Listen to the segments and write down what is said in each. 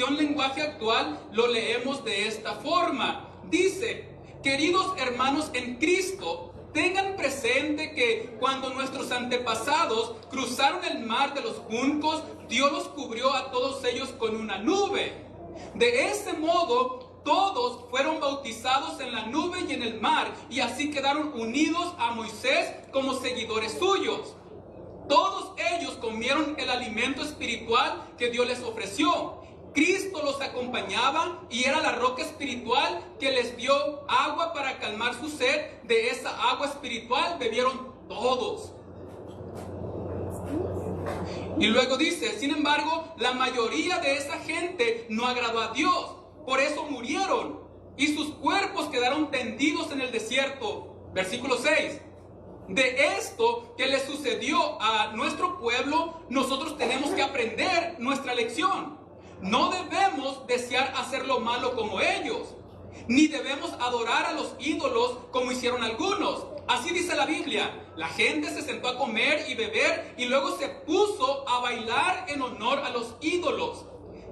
versión lenguaje actual lo leemos de esta forma. Dice: queridos hermanos en Cristo, tengan presente que cuando nuestros antepasados cruzaron el mar de los juncos, Dios los cubrió a todos ellos con una nube. De ese modo, todos fueron bautizados en la nube y en el mar, y así quedaron unidos a Moisés como seguidores suyos. Todos ellos comieron el alimento espiritual que Dios les ofreció. Cristo los acompañaba y era la roca espiritual que les dio agua para calmar su sed. De esa agua espiritual bebieron todos. Y luego dice: sin embargo, la mayoría de esa gente no agradó a Dios. Por eso murieron y sus cuerpos quedaron tendidos en el desierto. Versículo 6. De esto que le sucedió a nuestro pueblo, nosotros tenemos que aprender nuestra lección. No debemos desear hacer lo malo como ellos, ni debemos adorar a los ídolos como hicieron algunos. Así dice la Biblia: la gente se sentó a comer y beber y luego se puso a bailar en honor a los ídolos.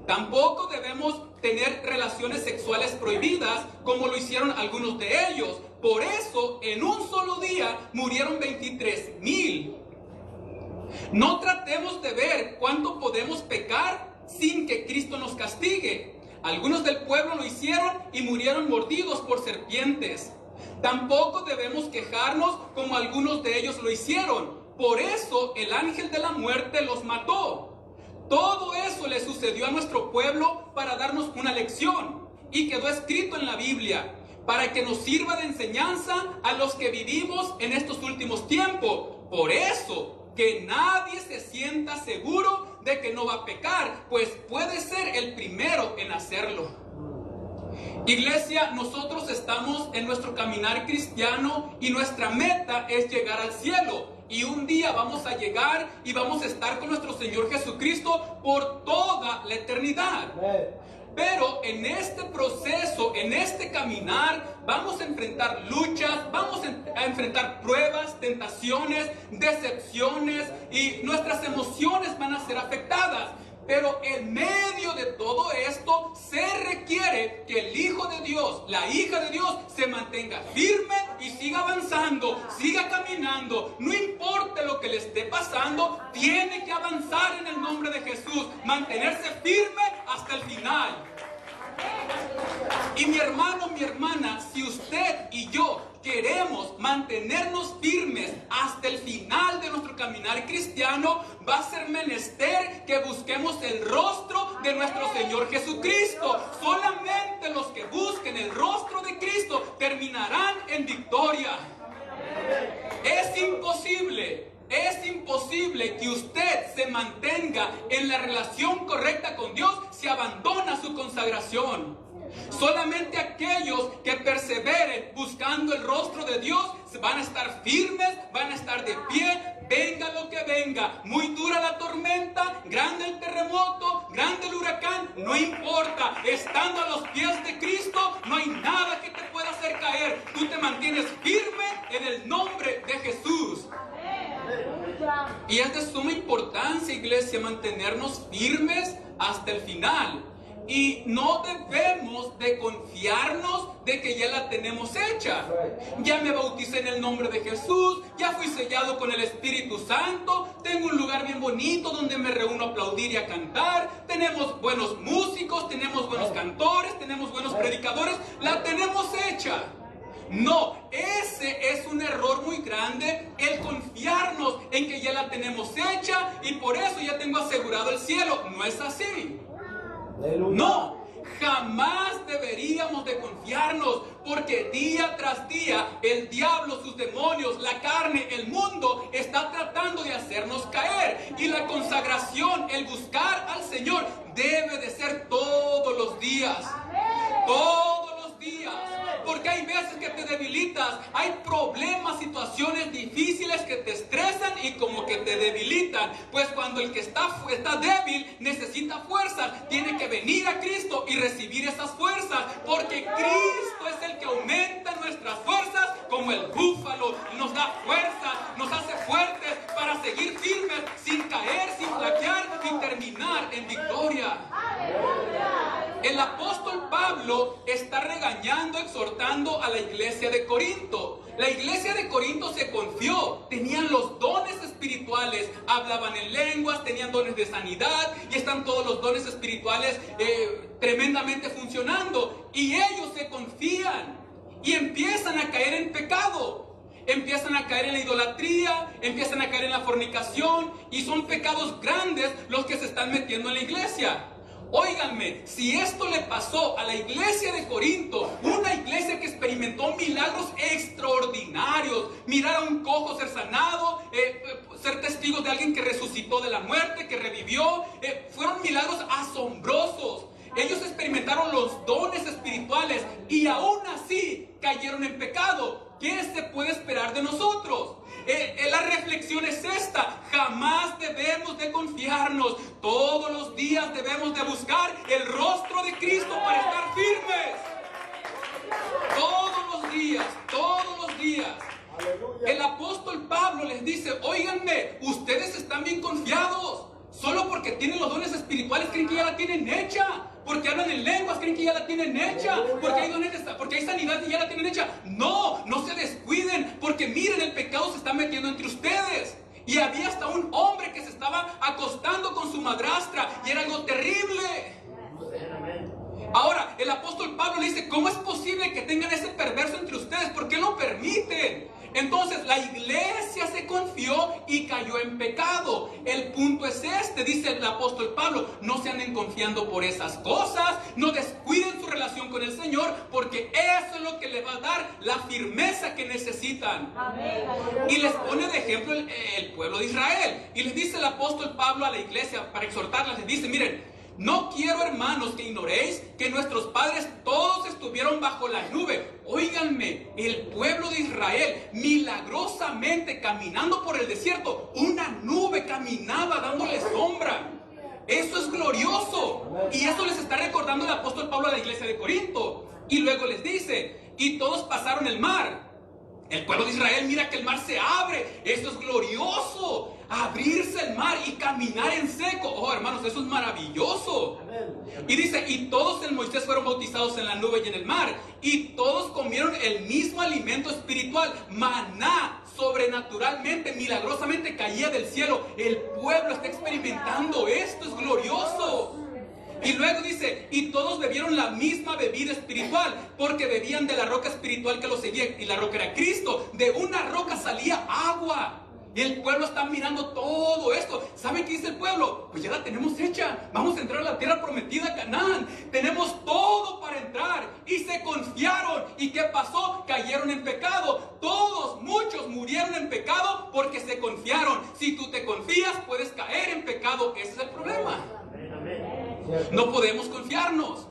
Tampoco debemos tener relaciones sexuales prohibidas como lo hicieron algunos de ellos. Por eso, en un solo día murieron 23,000. No tratemos de ver cuánto podemos pecar sin que Cristo nos castigue. Algunos del pueblo lo hicieron y murieron mordidos por serpientes. Tampoco debemos quejarnos como algunos de ellos lo hicieron. Por eso el ángel de la muerte los mató. Todo eso le sucedió a nuestro pueblo para darnos una lección, y quedó escrito en la Biblia para que nos sirva de enseñanza a los que vivimos en estos últimos tiempos. Por eso, que nadie se sienta seguro de que no va a pecar, pues puede ser el primero en hacerlo. Iglesia, nosotros estamos en nuestro caminar cristiano y nuestra meta es llegar al cielo. Y un día vamos a llegar y vamos a estar con nuestro Señor Jesucristo por toda la eternidad. Pero en este proceso, en este caminar, vamos a enfrentar luchas, vamos a enfrentar pruebas, tentaciones, decepciones, y nuestras emociones van a ser afectadas. Pero en medio de todo esto se requiere que el Hijo de Dios, la hija de Dios, se mantenga firme y siga avanzando, siga caminando. No importa lo que le esté pasando, tiene que avanzar en el nombre de Jesús, mantenerse firme hasta el final. Y mi hermano, mi hermana, si usted y yo queremos mantenernos firmes hasta el final de nuestro caminar cristiano, va a ser menester que busquemos el rostro de nuestro Señor Jesucristo. Solamente los que busquen el rostro de Cristo terminarán en victoria. Es imposible que usted se mantenga en la relación correcta con Dios si abandona su consagración. Solamente aquellos que perseveren buscando el rostro de Dios van a estar firmes, van a estar de pie, venga lo que venga. Muy dura la tormenta, grande el terremoto, grande el huracán, no importa. Estando a los pies de Cristo, no hay nada que te pueda hacer caer. Tú te mantienes firme en el nombre de Jesús. Y es de suma importancia, iglesia, mantenernos firmes hasta el final. Y no debemos de confiarnos de que ya la tenemos hecha. Ya me bauticé en el nombre de Jesús, ya fui sellado con el Espíritu Santo, tengo un lugar bien bonito donde me reúno a aplaudir y a cantar, tenemos buenos músicos, tenemos buenos cantores, tenemos buenos predicadores, la tenemos hecha. No, ese es un error muy grande, el confiarnos en que ya la tenemos hecha y por eso ya tengo asegurado el cielo. No es así. No, jamás deberíamos de confiarnos, porque día tras día el diablo, sus demonios, la carne, el mundo está tratando de hacernos caer. Y la consagración, el buscar al Señor debe de ser todos los días. Todos los días. Porque hay veces que te debilitas, hay problemas, situaciones difíciles que te estresan y como que te debilitan. Pues cuando el que está débil necesita fuerzas, tiene que venir a Cristo y recibir esas fuerzas. Porque Cristo es el que aumenta nuestras fuerzas como el búfalo. Nos da fuerza, nos hace fuertes para seguir firmes, sin caer, sin flaquear y terminar en victoria. ¡Aleluya! El apóstol Pablo está regañando, exhortando a la iglesia de Corinto. La iglesia de Corinto se confió, tenían los dones espirituales, hablaban en lenguas, tenían dones de sanidad y están todos los dones espirituales tremendamente funcionando. Y ellos se confían y empiezan a caer en pecado. Empiezan a caer en la idolatría, empiezan a caer en la fornicación y son pecados grandes los que se están metiendo en la iglesia. Óiganme, si esto le pasó a la iglesia de Corinto, una iglesia que experimentó milagros extraordinarios, mirar a un cojo ser sanado, ser testigos de alguien que resucitó de la muerte, que revivió, fueron milagros asombrosos. Ellos experimentaron los dones espirituales y aún así cayeron en pecado. ¿Qué se puede esperar de nosotros? La reflexión es esta: jamás debemos de confiarnos. Todos los días debemos de buscar el rostro de Cristo para estar firmes. Todos los días, todos los días. El apóstol Pablo les dice: óiganme, ustedes están bien confiados. Solo porque tienen los dones espirituales creen que ya la tienen hecha. Porque hablan en lenguas creen que ya la tienen hecha. Porque hay sanidad y ya la tienen hecha. No, no se descuiden. Porque miren, el pecado se está metiendo entre ustedes. Y había hasta un hombre que se estaba acostando con su madrastra. Y era algo terrible. Ahora, el apóstol Pablo le dice: ¿cómo es posible que tengan ese perverso entre ustedes? ¿Por qué lo permiten? Entonces la iglesia se confió y cayó en pecado. El punto es este, dice el apóstol Pablo: no se anden confiando por esas cosas, no descuiden su relación con el Señor, porque eso es lo que les va a dar la firmeza que necesitan. Amén. Y les pone de ejemplo el pueblo de Israel. Y les dice el apóstol Pablo a la iglesia para exhortarlas, les dice: miren, no quiero, hermanos, que ignoréis que nuestros padres todos estuvieron bajo la nube. Óiganme, el pueblo de Israel milagrosamente caminando por el desierto, una nube caminaba dándole sombra. Eso es glorioso. Y eso les está recordando el apóstol Pablo a la iglesia de Corinto. Y luego les dice: y todos pasaron el mar. El pueblo de Israel mira que el mar se abre. Eso es glorioso. Abrirse el mar y caminar en seco. Oh, hermanos, eso es maravilloso. Y dice: y todos en Moisés fueron bautizados en la nube y en el mar. Y todos comieron el mismo alimento espiritual. Maná, sobrenaturalmente, milagrosamente caía del cielo. El pueblo está experimentando esto. Es glorioso. Y luego dice: y todos bebieron la misma bebida espiritual, porque bebían de la roca espiritual que los seguía, y la roca era Cristo. De una roca salía agua. Y el pueblo está mirando todo esto. ¿Saben qué dice el pueblo? Pues ya la tenemos hecha. Vamos a entrar a la tierra prometida, Canaán. Tenemos todo para entrar. Y se confiaron. ¿Y qué pasó? Cayeron en pecado. Todos, muchos murieron en pecado porque se confiaron. Si tú te confías, puedes caer en pecado. Ese es el problema. No podemos confiarnos.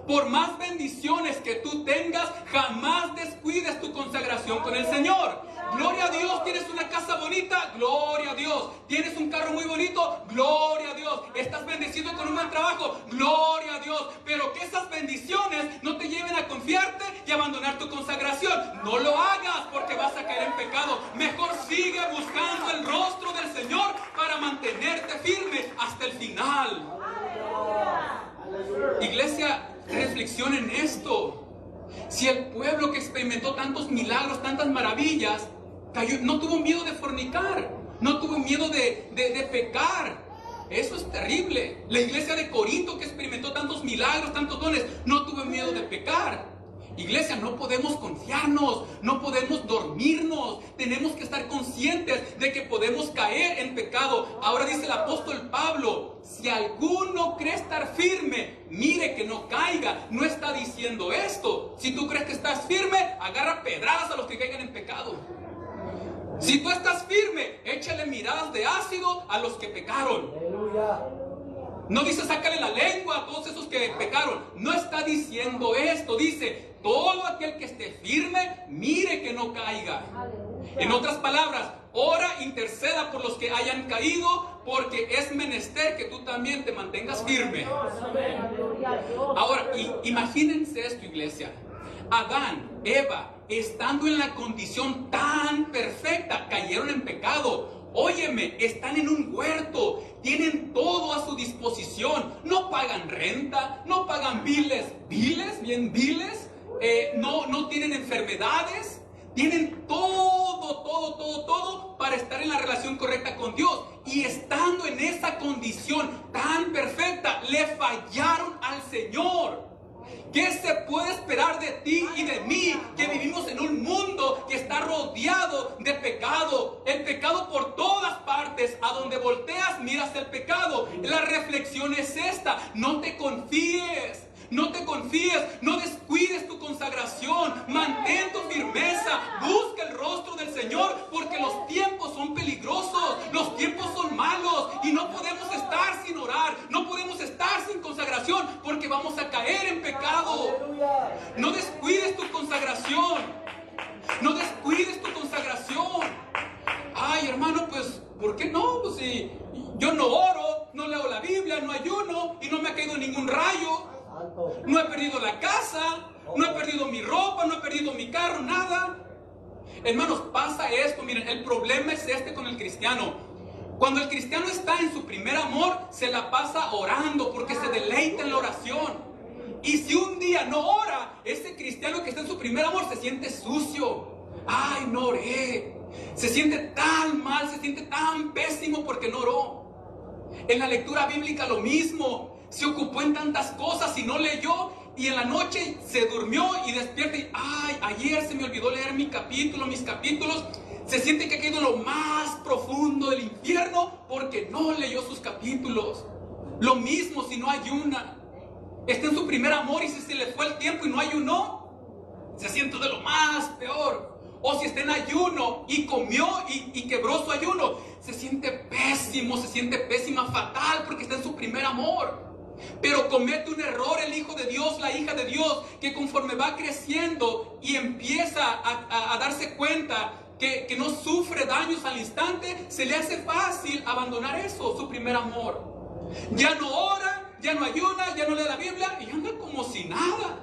Por más bendiciones que tú tengas, jamás descuides tu consagración con el Señor. Gloria a Dios, tienes una casa bonita, gloria a Dios. Tienes un carro muy bonito, gloria a Dios. Estás bendecido con un buen trabajo, gloria a Dios. Pero que esas bendiciones no te lleven a confiarte y abandonar tu consagración. No lo hagas porque vas a caer en pecado. Mejor sigue buscando el rostro del Señor para mantenerte firme hasta el final. Iglesia, reflexionen en esto. Si el pueblo que experimentó tantos milagros, tantas maravillas, cayó, no tuvo miedo de fornicar, no tuvo miedo de pecar. Eso es terrible. La iglesia de Corinto, que experimentó tantos milagros, tantos dones, no tuvo miedo de pecar. Iglesia, no podemos confiarnos, no podemos dormirnos. Tenemos que estar conscientes de que podemos caer en pecado. Ahora dice el apóstol Pablo: si alguno cree estar firme, mire que no caiga. No está diciendo esto: si tú crees que estás firme, agarra pedradas a los que caigan en pecado. Si tú estás firme, échale miradas de ácido a los que pecaron. No dice sácale la lengua a todos esos que pecaron. No está diciendo esto. Dice: todo aquel que esté firme, mire que no caiga. En otras palabras, ora, interceda por los que hayan caído, porque es menester que tú también te mantengas firme. Ahora, imagínense esto, iglesia. Adán, Eva, estando en la condición tan perfecta, cayeron en pecado. Óyeme, están en un huerto, tienen todo a su disposición, no pagan renta, no pagan biles, no tienen enfermedades, tienen todo para estar en la relación correcta con Dios. Y estando en esa condición tan perfecta, le fallaron al Señor. ¿Qué se puede esperar de ti y de mí, que vivimos en un mundo que está rodeado de pecado? El pecado por todas partes, a donde volteas miras el pecado. La reflexión es esta: no te confíes, no descuides tu consagración, mantén tu firmeza, busca el rostro del Señor, porque los tiempos son peligrosos, los tiempos son malos, y no podemos estar sin orar, no podemos estar sin consagración, porque vamos a caer en pecado. No descuides tu consagración, no descuides tu consagración. Ay, hermano, pues, ¿por qué no? Pues si yo no oro, no leo la Biblia, no ayuno, y no me ha caído ningún rayo. No he perdido la casa, no he perdido mi ropa, no he perdido mi carro, nada. Hermanos, pasa esto. Miren, el problema es este con el cristiano. Cuando el cristiano está en su primer amor, se la pasa orando porque se deleita en la oración. Y si un día no ora, ese cristiano que está en su primer amor se siente sucio. Ay, no oré. Se siente tan mal, se siente tan pésimo porque no oró. En la lectura bíblica lo mismo. Se ocupó en tantas cosas y no leyó, y en la noche se durmió y despierta y ay, ayer se me olvidó leer mis capítulos. Se siente que ha caído en lo más profundo del infierno porque no leyó sus capítulos. Lo mismo si no ayuna. Está en su primer amor y si se le fue el tiempo y no ayunó, se siente de lo más peor. O si está en ayuno y comió y quebró su ayuno, se siente pésimo, se siente pésima, fatal, porque está en su primer amor. Pero comete un error el hijo de Dios, la hija de Dios, que conforme va creciendo y empieza a darse cuenta que no sufre daños al instante, se le hace fácil abandonar eso, su primer amor. Ya no ora, ya no ayuna, ya no lee la Biblia y anda como si nada.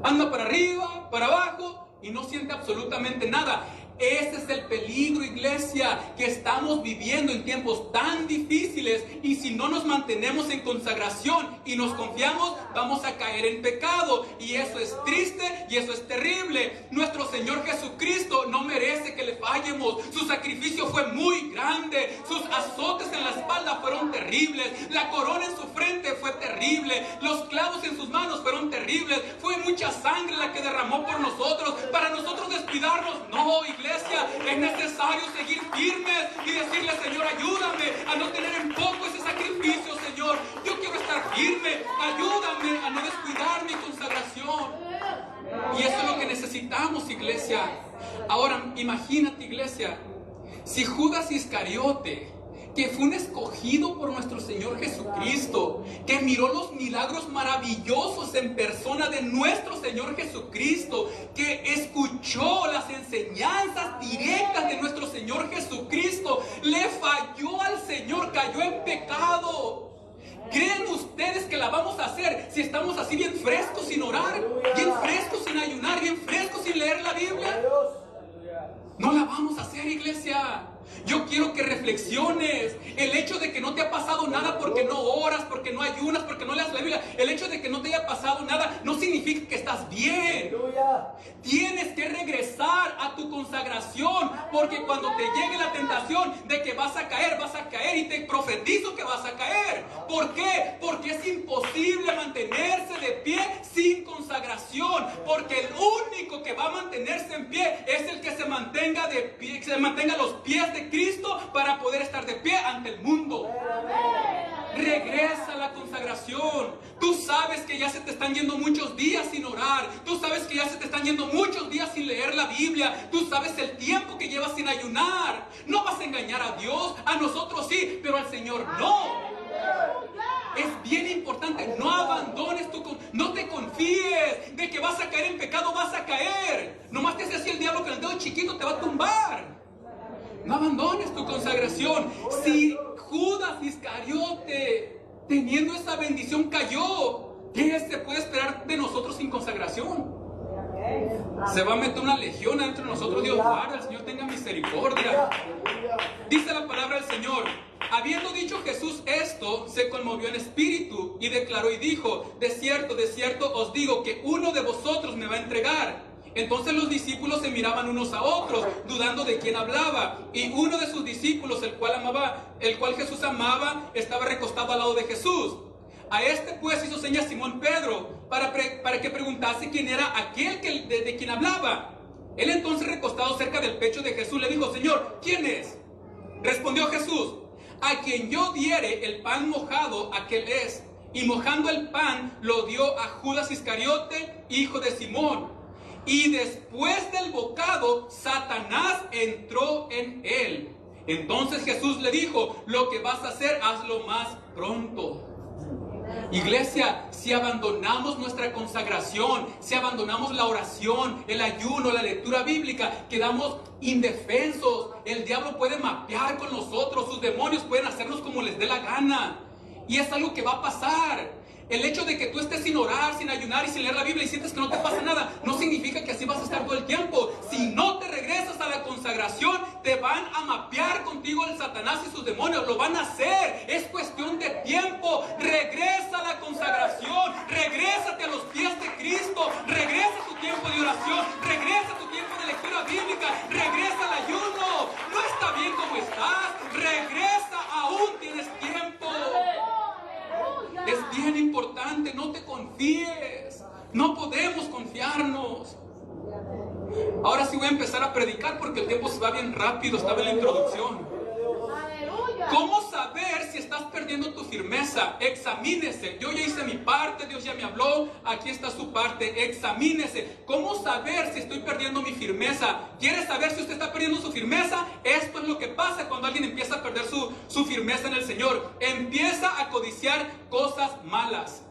Anda para arriba, para abajo y no siente absolutamente nada. Ese es el peligro, iglesia, que estamos viviendo en tiempos tan difíciles, y si no nos mantenemos en consagración y nos confiamos, vamos a caer en pecado, y eso es triste y eso es terrible. Nuestro Señor Jesucristo no merece que le fallemos. Su sacrificio fue muy grande, sus azotes en la espalda fueron terribles, la corona en su frente fue terrible, los clavos en sus manos fueron terribles, fue mucha sangre la que derramó por nosotros, para nosotros descuidarnos. No, iglesia, es necesario seguir firmes y decirle: Señor, ayúdame a no tener en poco ese sacrificio, Señor. Yo quiero estar firme, ayúdame a no descuidar mi consagración. Y eso es lo que necesitamos, iglesia. Ahora, imagínate, iglesia, si Judas Iscariote, que fue un escogido por nuestro Señor Jesucristo, que miró los milagros maravillosos en persona de nuestro Señor Jesucristo, que escuchó las enseñanzas directas de nuestro Señor Jesucristo, le falló al Señor, cayó en pecado. ¿Creen ustedes que la vamos a hacer si estamos así bien frescos sin orar, bien frescos sin ayunar, bien frescos sin leer la Biblia? No la vamos a hacer, iglesia. Yo quiero que reflexiones. El hecho de que no te ha pasado nada porque no oras, porque no ayunas, porque no leas la Biblia, el hecho de que no te haya pasado nada no significa que estás bien. Tienes que regresar a tu consagración, porque cuando te llegue la tentación de que vas a caer, y te profetizo que vas a caer. ¿Por qué? Porque es imposible mantenerse de pie sin consagración, porque el único que va a mantenerse en pie es el que se mantenga de pie, que se mantenga a los pies de Cristo para poder estar de pie ante el mundo. Regresa a la consagración. Tú sabes que ya se te están yendo muchos días sin orar. Tú sabes que ya se te están yendo muchos días sin leer la Biblia. Tú sabes el tiempo que llevas sin ayunar. No vas a engañar a Dios. A nosotros sí, pero al Señor no. Es bien importante, no abandones no te confíes de que vas a caer en pecado, vas a caer. Nomás te hace así el diablo, que el dedo chiquito te va a tumbar. No abandones tu consagración. Si Judas Iscariote, teniendo esa bendición, cayó, ¿qué se puede esperar de nosotros sin consagración? Se va a meter una legión entre nosotros. Dios guarda, el Señor tenga misericordia. Dice la palabra del Señor: habiendo dicho Jesús esto, se conmovió en espíritu y declaró y dijo: de cierto os digo que uno de vosotros me va a entregar. Entonces los discípulos se miraban unos a otros, dudando de quién hablaba. Y uno de sus discípulos, el cual Jesús amaba, estaba recostado al lado de Jesús. A este pues hizo señas Simón Pedro para que preguntase quién era aquel de quien hablaba. Él entonces, recostado cerca del pecho de Jesús, le dijo: Señor, ¿quién es? Respondió Jesús: a quien yo diere el pan mojado, aquel es. Y mojando el pan lo dio a Judas Iscariote, hijo de Simón. Y después del bocado, Satanás entró en él. Entonces Jesús le dijo: lo que vas a hacer, hazlo más pronto. Iglesia, si abandonamos nuestra consagración, si abandonamos la oración, el ayuno, la lectura bíblica, quedamos indefensos. El diablo puede mapear con nosotros, sus demonios pueden hacernos como les dé la gana. Y es algo que va a pasar. El hecho de que tú estés sin orar, sin ayunar y sin leer la Biblia y sientes que no te pasa nada, no significa que así vas a estar todo el tiempo. Si no te regresas a la consagración, te van a mapear contigo el Satanás y sus demonios. Lo van a hacer. Es cuestión de tiempo. Regresa a la consagración. Regrésate a los pies de Cristo. Regresa a tu tiempo de oración. Regresa a tu tiempo de lectura bíblica. Regresa al ayuno. No está bien como estás. Regresa, aún tienes tiempo. Es bien importante, no te confíes. No podemos confiarnos. Ahora sí voy a empezar a predicar porque el tiempo se va bien rápido. Estaba en la introducción. ¿Cómo saber si estás perdiendo tu firmeza? Examínese. Yo ya hice mi parte, Dios ya me habló. Aquí está su parte. Examínese. ¿Cómo saber si estoy perdiendo mi firmeza? ¿Quiere saber si usted está perdiendo su firmeza? Esto es lo que pasa cuando alguien empieza a perder su firmeza en el Señor. Empieza a codiciar cosas malas.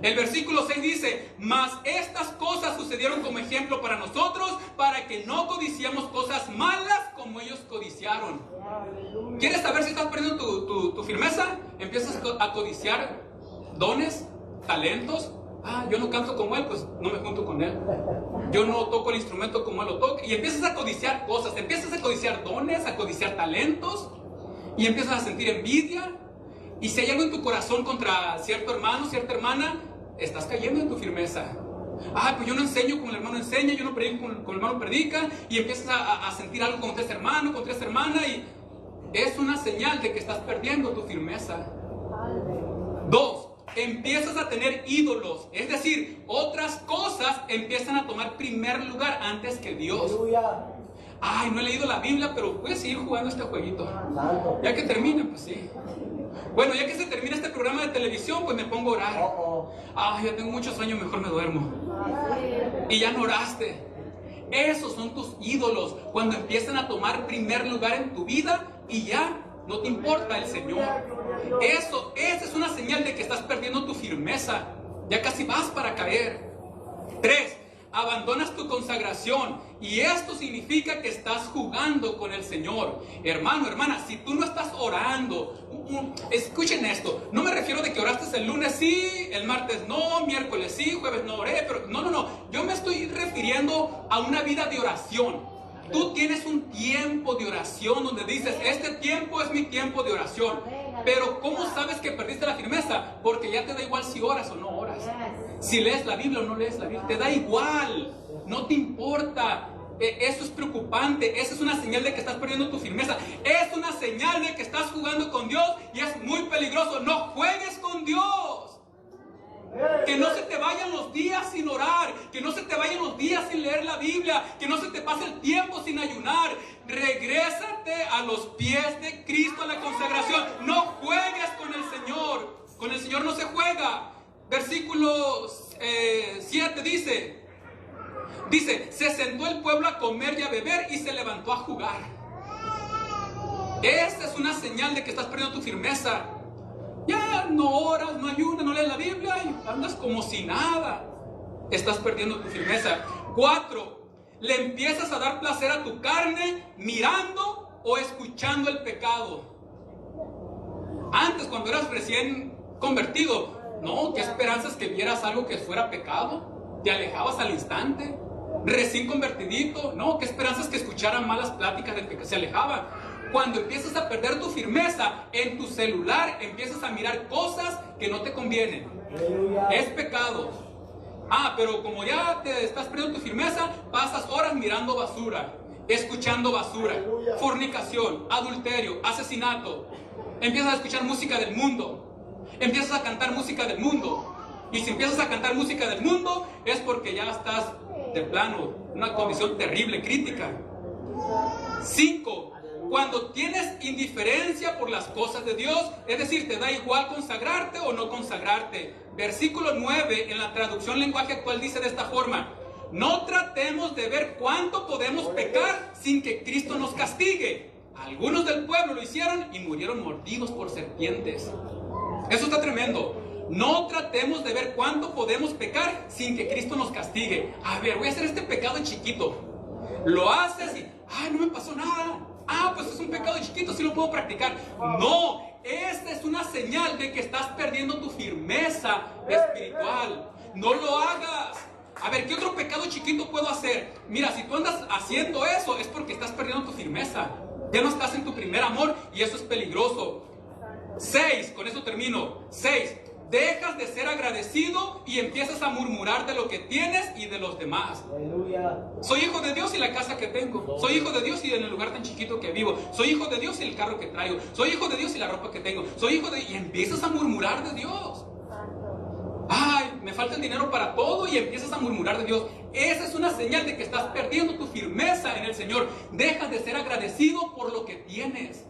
El versículo 6 dice: mas estas cosas sucedieron como ejemplo para nosotros, para que no codiciemos cosas malas como ellos codiciaron. ¿Quieres saber si estás perdiendo tu firmeza? Empiezas a codiciar dones, talentos. Yo no canto como él, pues no me junto con él. Yo no toco el instrumento como él lo toca. Y empiezas a codiciar cosas. Empiezas a codiciar dones, a codiciar talentos. Y empiezas a sentir envidia. Y si hay algo en tu corazón contra cierto hermano, cierta hermana, estás cayendo en tu firmeza. Pues yo no enseño como el hermano enseña, yo no predico como el hermano predica. Y empiezas a sentir algo contra ese hermano, contra esa hermana. Y es una señal de que estás perdiendo tu firmeza. 2. Empiezas a tener ídolos. Es decir, otras cosas empiezan a tomar primer lugar antes que Dios. No he leído la Biblia, pero voy a seguir jugando este jueguito. Ya que termine, pues sí. Bueno, ya que se termina este programa de televisión, pues me pongo a orar. Ya tengo mucho sueño, mejor me duermo. Y ya no oraste. Esos son tus ídolos. Cuando empiezan a tomar primer lugar en tu vida y ya no te importa el Señor. Esa es una señal de que estás perdiendo tu firmeza. Ya casi vas para caer. 3. Abandonas tu consagración. Y esto significa que estás jugando con el Señor. Hermano, hermana, si tú no estás orando, escuchen esto. No me refiero de que oraste el lunes sí, el martes no, miércoles sí, jueves no oré, pero no. Yo me estoy refiriendo a una vida de oración. Tú tienes un tiempo de oración donde dices: este tiempo es mi tiempo de oración. Pero ¿cómo sabes que perdiste la firmeza? Porque ya te da igual si oras o no oras. Si lees la Biblia o no lees la Biblia, te da igual. No te importa. Eso es preocupante. Esa es una señal de que estás perdiendo tu firmeza. Es una señal de que estás jugando con Dios y es muy peligroso. No juegues con Dios. Que no se te vayan los días sin orar. Que no se te vayan los días sin leer la Biblia. Que no se te pase el tiempo sin ayunar. Regrésate a los pies de Cristo, a la consagración. No juegues con el Señor. Con el Señor no se juega. Versículo 7 dice: se sentó el pueblo a comer y a beber y se levantó a jugar. Esta es una señal de que estás perdiendo tu firmeza. Ya no oras, no ayunas, no lees la Biblia y andas como si nada. Estás perdiendo tu firmeza. 4. Le empiezas a dar placer a tu carne mirando o escuchando el pecado. Antes, cuando eras recién convertido, no, qué esperanzas que vieras algo que fuera pecado. Te alejabas al instante. Recién convertidito, no, qué esperanzas que escucharan malas pláticas de que se alejaba. Cuando empiezas a perder tu firmeza en tu celular, empiezas a mirar cosas que no te convienen. Es pecado. Pero como ya te estás perdiendo tu firmeza, pasas horas mirando basura, escuchando basura, fornicación, adulterio, asesinato. Empiezas a escuchar música del mundo, empiezas a cantar música del mundo. Y si empiezas a cantar música del mundo, es porque ya estás de plano, una condición terrible, crítica. 5. Cuando tienes indiferencia por las cosas de Dios, es decir, te da igual consagrarte o no consagrarte. Versículo 9 en la traducción lenguaje actual dice de esta forma: no tratemos de ver cuánto podemos pecar sin que Cristo nos castigue. Algunos del pueblo lo hicieron y murieron mordidos por serpientes. Eso está tremendo. No tratemos de ver cuánto podemos pecar sin que Cristo nos castigue. A ver, voy a hacer este pecado chiquito. Lo haces y, no me pasó nada. Pues es un pecado chiquito, sí lo puedo practicar. No, esta es una señal de que estás perdiendo tu firmeza espiritual. No lo hagas. A ver, ¿qué otro pecado chiquito puedo hacer? Mira, si tú andas haciendo eso, es porque estás perdiendo tu firmeza. Ya no estás en tu primer amor y eso es peligroso. 6, con eso termino. 6. Dejas de ser agradecido y empiezas a murmurar de lo que tienes y de los demás. Aleluya. Soy hijo de Dios y la casa que tengo. Soy hijo de Dios y en el lugar tan chiquito que vivo. Soy hijo de Dios y el carro que traigo. Soy hijo de Dios y la ropa que tengo. Soy hijo de... Y empiezas a murmurar de Dios. Me falta el dinero para todo y empiezas a murmurar de Dios. Esa es una señal de que estás perdiendo tu firmeza en el Señor. Dejas de ser agradecido por lo que tienes.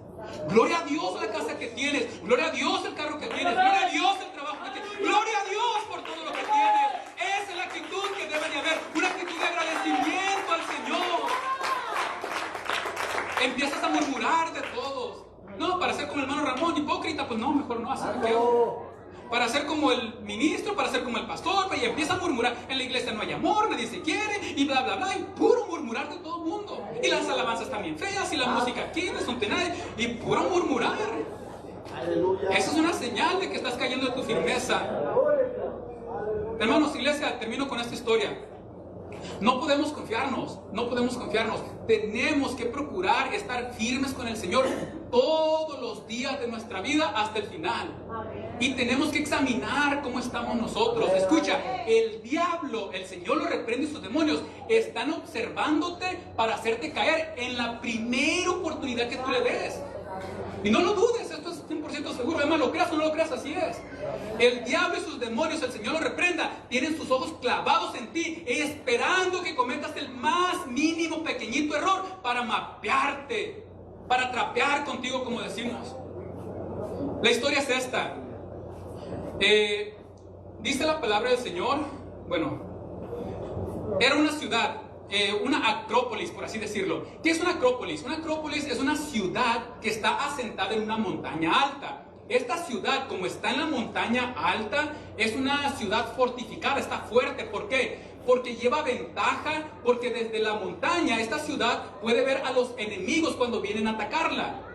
Gloria a Dios la casa que tienes. Gloria a Dios el carro que tienes. Gloria a Dios el trabajo que tienes. Gloria a Dios por todo lo que tienes. Esa es la actitud que debe de haber. Una actitud de agradecimiento al Señor. Empiezas a murmurar de todos. No, para ser como el hermano Ramón, hipócrita, pues no, mejor no. Para ser como el ministro, para ser como el pastor, y empieza a murmurar. En la iglesia no hay amor, nadie se quiere, y bla, bla, bla. Y puro murmurar de todo el mundo. Y las alabanzas también feas, y la música aquí, no son de nadie, y puro murmurar. Aleluya. Eso es una señal de que estás cayendo de tu firmeza. Hermanos, iglesia, termino con esta historia. No podemos confiarnos. Tenemos que procurar estar firmes con el Señor todos los días de nuestra vida hasta el final. Y tenemos que examinar cómo estamos nosotros. Escucha, el diablo, el Señor lo reprende y sus demonios están observándote para hacerte caer en la primera oportunidad que tú le des. Y no lo dudes, esto es 100% seguro. Además, lo creas o no lo creas, así es. El diablo y sus demonios, el Señor lo reprenda, tienen sus ojos clavados en ti, esperando que cometas el más mínimo pequeñito error para mapearte, para trapear contigo, como decimos. La historia es esta. Dice la palabra del Señor, era una ciudad, una acrópolis, por así decirlo. ¿Qué es una acrópolis? Una acrópolis es una ciudad que está asentada en una montaña alta. Esta ciudad, como está en la montaña alta, es una ciudad fortificada, está fuerte. ¿Por qué? Porque lleva ventaja, porque desde la montaña esta ciudad puede ver a los enemigos cuando vienen a atacarla.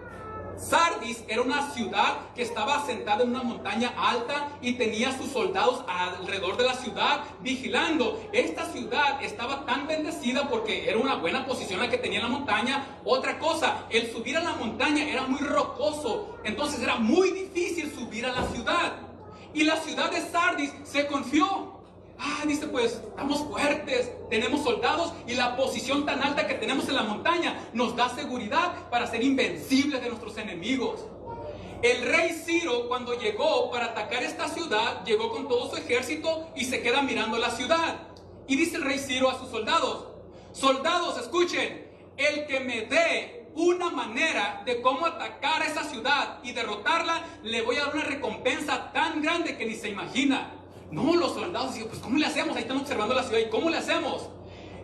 Sardis era una ciudad que estaba asentada en una montaña alta y tenía sus soldados alrededor de la ciudad vigilando. Esta ciudad estaba tan bendecida porque era una buena posición la que tenía en la montaña. Otra cosa, el subir a la montaña era muy rocoso, entonces era muy difícil subir a la ciudad. Y la ciudad de Sardis se confió. Dice, pues estamos fuertes, tenemos soldados y la posición tan alta que tenemos en la montaña nos da seguridad para ser invencibles de nuestros enemigos. El rey Ciro, cuando llegó para atacar esta ciudad, llegó con todo su ejército y se queda mirando la ciudad. Y dice el rey Ciro a sus soldados: soldados, escuchen, el que me dé una manera de cómo atacar a esa ciudad y derrotarla, le voy a dar una recompensa tan grande que ni se imagina. No, los soldados dicen, pues ¿cómo le hacemos? Ahí están observando la ciudad, ¿y cómo le hacemos?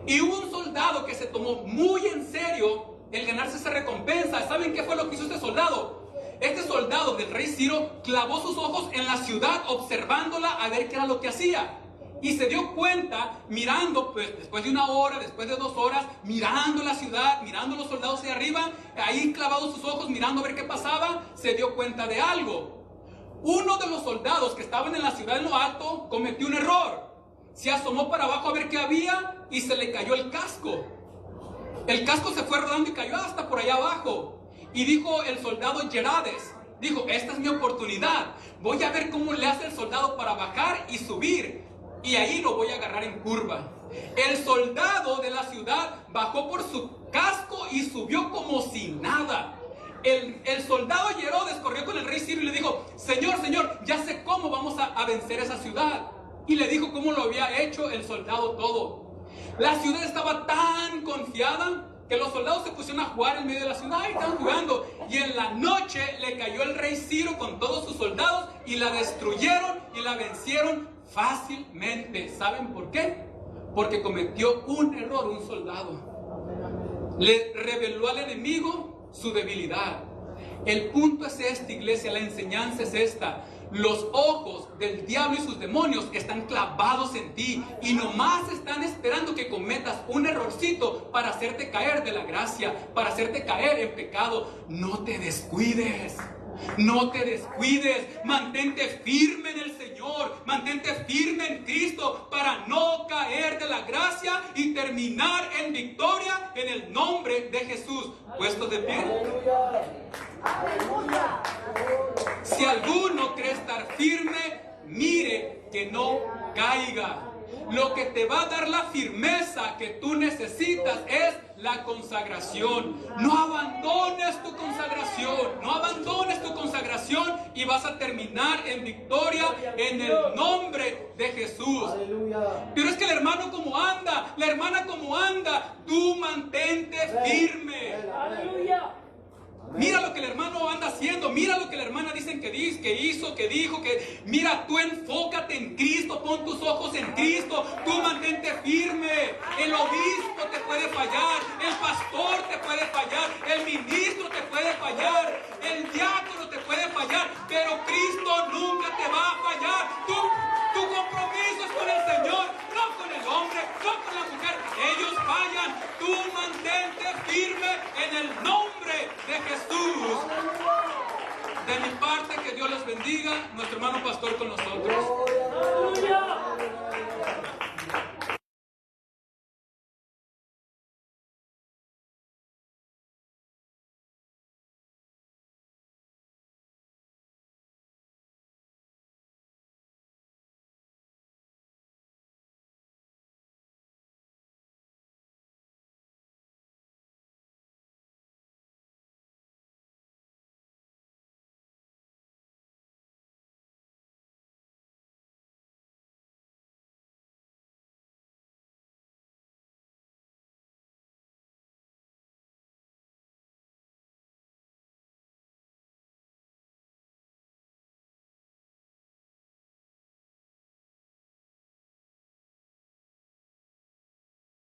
Y hubo un soldado que se tomó muy en serio el ganarse esa recompensa. ¿Saben qué fue lo que hizo este soldado? Este soldado del rey Ciro clavó sus ojos en la ciudad observándola a ver qué era lo que hacía. Y se dio cuenta, mirando, pues después de 1 hora, después de 2 horas, mirando la ciudad, mirando los soldados hacia arriba, ahí clavados sus ojos, mirando a ver qué pasaba, se dio cuenta de algo. Uno de los soldados que estaban en la ciudad en lo alto cometió un error. Se asomó para abajo a ver qué había y se le cayó el casco. El casco se fue rodando y cayó hasta por allá abajo. Y dijo el soldado Gerades, dijo, esta es mi oportunidad. Voy a ver cómo le hace el soldado para bajar y subir. Y ahí lo voy a agarrar en curva. El soldado de la ciudad bajó por su casco y subió como si nada. El soldado Herodes corrió con el rey Ciro y le dijo, Señor, ya sé cómo vamos a vencer esa ciudad. Y le dijo cómo lo había hecho el soldado todo. La ciudad estaba tan confiada que los soldados se pusieron a jugar en medio de la ciudad y estaban jugando. Y en la noche le cayó el rey Ciro con todos sus soldados y la destruyeron y la vencieron fácilmente. ¿Saben por qué? Porque cometió un error un soldado. Le reveló al enemigo su debilidad. El punto es este, iglesia, la enseñanza es esta. Los ojos del diablo y sus demonios están clavados en ti y nomás están esperando que cometas un errorcito para hacerte caer de la gracia, para hacerte caer en pecado. No te descuides. No te descuides, mantente firme en el Señor, mantente firme en Cristo para no caer de la gracia y terminar en victoria en el nombre de Jesús. ¿Puestos de pie? Aleluya. Si alguno cree estar firme, mire que no caiga. Lo que te va a dar la firmeza que tú necesitas es la consagración. No abandones tu consagración. No abandones tu consagración y vas a terminar en victoria en el nombre de Jesús. Pero es que el hermano como anda, la hermana como anda, tú mantente firme. Aleluya. Mira lo que el hermano anda haciendo, mira lo que la hermana dicen que dice, que hizo, que dijo, que mira, tú enfócate en Cristo, pon tus ojos en Cristo, tú mantente firme.